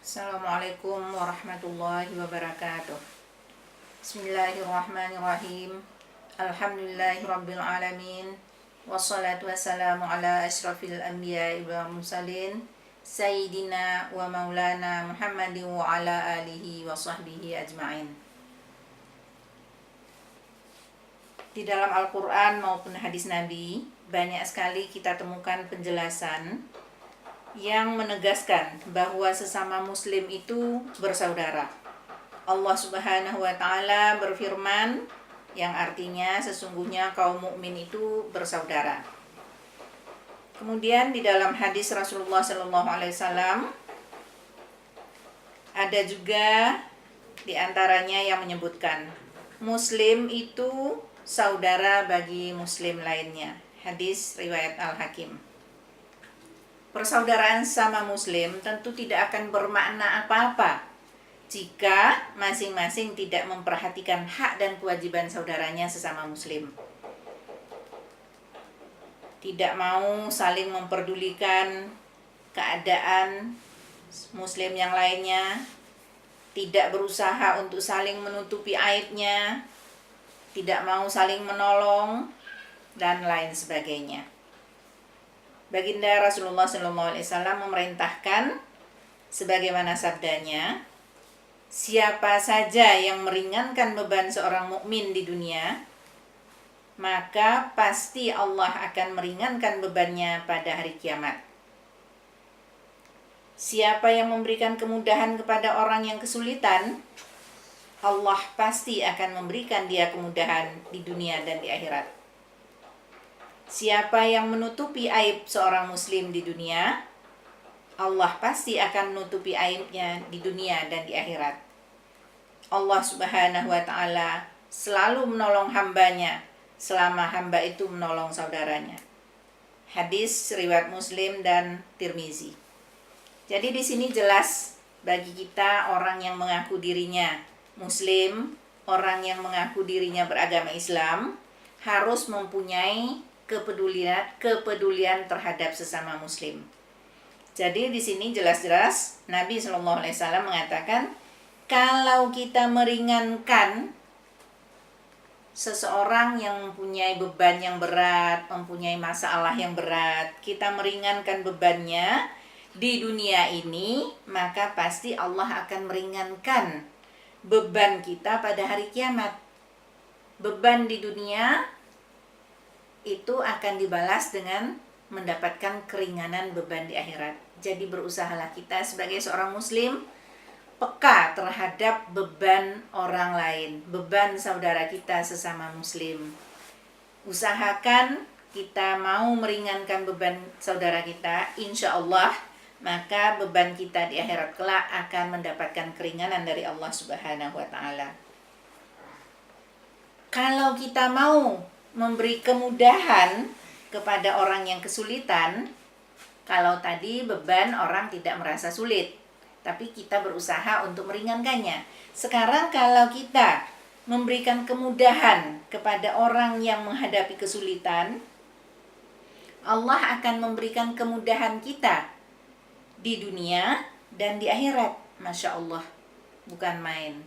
Assalamualaikum warahmatullahi wabarakatuh. Bismillahirrahmanirrahim. Alhamdulillahirabbil alamin. Wassalatu wassalamu ala asyrafil anbiya'i wal mursalin Sayyidina wa maulana Muhammadin wa ala alihi wa sahbihi ajma'in. Di dalam Al-Quran maupun hadis Nabi, banyak sekali kita temukan penjelasan yang menegaskan bahwa sesama muslim itu bersaudara. Allah Subhanahu wa taala berfirman yang artinya sesungguhnya kaum mukmin itu bersaudara. Kemudian di dalam hadis Rasulullah sallallahu alaihi wasallam ada juga di antaranya yang menyebutkan muslim itu saudara bagi muslim lainnya. Hadis riwayat Al-Hakim. Persaudaraan sama muslim tentu tidak akan bermakna apa-apa jika masing-masing tidak memperhatikan hak dan kewajiban saudaranya sesama muslim. Tidak mau saling memperdulikan keadaan muslim yang lainnya, tidak berusaha untuk saling menutupi aibnya, tidak mau saling menolong, dan lain sebagainya. Baginda Rasulullah SAW memerintahkan sebagaimana sabdanya, siapa saja yang meringankan beban seorang mukmin di dunia, maka pasti Allah akan meringankan bebannya pada hari kiamat. Siapa yang memberikan kemudahan kepada orang yang kesulitan, Allah pasti akan memberikan dia kemudahan di dunia dan di akhirat. Siapa yang menutupi aib seorang muslim di dunia, Allah pasti akan menutupi aibnya di dunia dan di akhirat. Allah Subhanahu wa taala selalu menolong hambanya selama hamba itu menolong saudaranya. Hadis riwayat Muslim dan Tirmizi. Jadi di sini jelas bagi kita orang yang mengaku dirinya muslim, orang yang mengaku dirinya beragama Islam harus mempunyai kepedulian terhadap sesama muslim. Jadi di sini jelas-jelas Nabi SAW mengatakan kalau kita meringankan seseorang yang mempunyai beban yang berat, mempunyai masalah yang berat, kita meringankan bebannya di dunia ini, maka pasti Allah akan meringankan beban kita pada hari kiamat. Beban di dunia itu akan dibalas dengan mendapatkan keringanan beban di akhirat. Jadi berusahalah kita sebagai seorang muslim peka terhadap beban orang lain, beban saudara kita sesama muslim. Usahakan kita mau meringankan beban saudara kita, insya Allah maka beban kita di akhirat kelak akan mendapatkan keringanan dari Allah Subhanahu wa taala. Kalau kita mau memberi kemudahan kepada orang yang kesulitan, kalau tadi beban orang tidak merasa sulit, tapi kita berusaha untuk meringankannya. Sekarang kalau kita memberikan kemudahan kepada orang yang menghadapi kesulitan, Allah akan memberikan kemudahan kita di dunia dan di akhirat. Masya Allah, bukan main.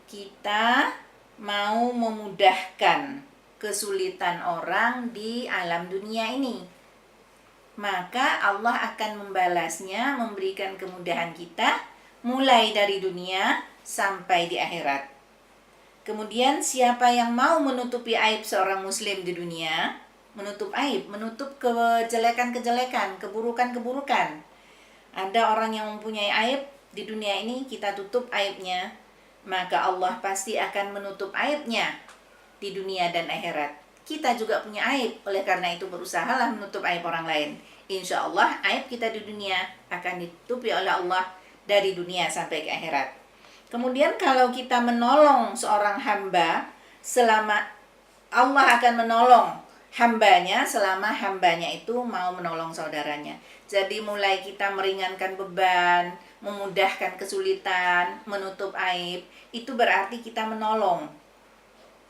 Kita mau memudahkan kesulitan orang di alam dunia ini, maka Allah akan membalasnya, memberikan kemudahan kita mulai dari dunia sampai di akhirat. Kemudian siapa yang mau menutupi aib seorang muslim di dunia, menutup aib, menutup kejelekan-kejelekan, keburukan-keburukan. Ada orang yang mempunyai aib di dunia ini, kita tutup aibnya, maka Allah pasti akan menutup aibnya di dunia dan akhirat. Kita juga punya aib, oleh karena itu berusahalah menutup aib orang lain. Insya Allah aib kita di dunia akan ditutupi oleh Allah dari dunia sampai ke akhirat. Kemudian kalau kita menolong seorang hamba, selama Allah akan menolong hambanya selama hambanya itu mau menolong saudaranya. Jadi mulai kita meringankan beban, memudahkan kesulitan, menutup aib, itu berarti kita menolong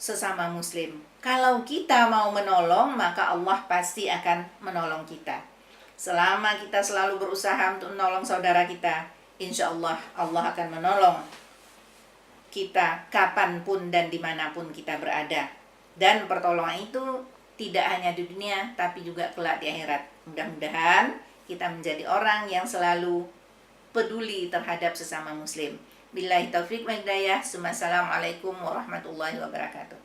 sesama muslim. Kalau kita mau menolong, maka Allah pasti akan menolong kita. Selama kita selalu berusaha untuk menolong saudara kita, insya Allah Allah akan menolong kita kapanpun dan dimanapun kita berada. Dan pertolongan itu tidak hanya di dunia, tapi juga kelak di akhirat. Mudah-mudahan kita menjadi orang yang selalu peduli terhadap sesama muslim. Billahi taufiq wa hidayah. Assalamualaikum warahmatullahi wabarakatuh.